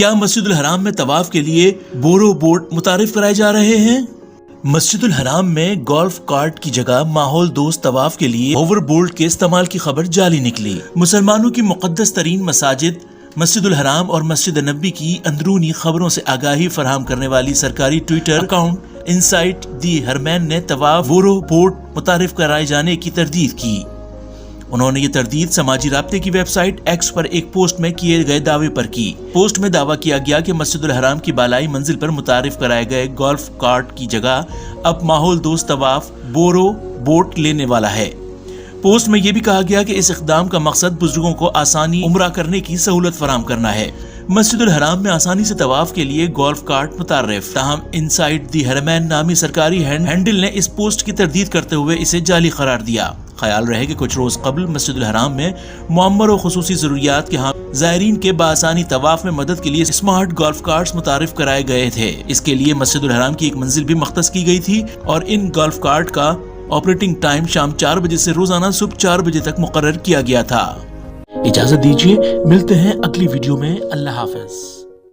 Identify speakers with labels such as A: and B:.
A: کیا مسجد الحرام میں طواف کے لیے بورو بوٹ متعارف کرائے جا رہے ہیں؟ مسجد الحرام میں گولف کارٹ کی جگہ ماحول دوست طواف کے لیے ہوور بولٹ کے استعمال کی خبر جعلی نکلی۔ مسلمانوں کی مقدس ترین مساجد مسجد الحرام اور مسجد نبوی کی اندرونی خبروں سے آگاہی فراہم کرنے والی سرکاری ٹویٹر اکاؤنٹ انسائٹ دی حرمین نے طواف بورو بوٹ متعارف کرائے جانے کی تردید کی۔ انہوں نے یہ تردید سماجی رابطے کی ویب سائٹ ایکس پر ایک پوسٹ میں کیے گئے دعوے پر کی۔ پوسٹ میں دعویٰ کیا گیا کہ مسجد الحرام کی بالائی منزل پر متعارف کرائے گئے گولف کارٹ کی جگہ اب ماحول دوست طواف بورو بوٹ لینے والا ہے۔ پوسٹ میں یہ بھی کہا گیا کہ اس اقدام کا مقصد بزرگوں کو آسانی عمرہ کرنے کی سہولت فراہم کرنا ہے۔ مسجد الحرام میں آسانی سے طواف کے لیے گولف کارٹ متعارف، تاہم انسائٹ دی حرمین نامی سرکاری ہینڈل نے اس پوسٹ کی تردید کرتے ہوئے اسے جعلی قرار دیا۔ خیال رہے کہ کچھ روز قبل مسجد الحرام میں معمر و خصوصی ضروریات کے زائرین کے بآسانی طواف میں مدد کے لیے اسمارٹ گولف کارٹس متعارف کرائے گئے تھے۔ اس کے لیے مسجد الحرام کی ایک منزل بھی مختص کی گئی تھی اور ان گولف کارٹ کا آپریٹنگ ٹائم شام 4 بجے سے روزانہ صبح 4 بجے تک مقرر کیا گیا تھا۔ اجازت دیجیے، ملتے ہیں اگلی ویڈیو میں۔ اللہ حافظ۔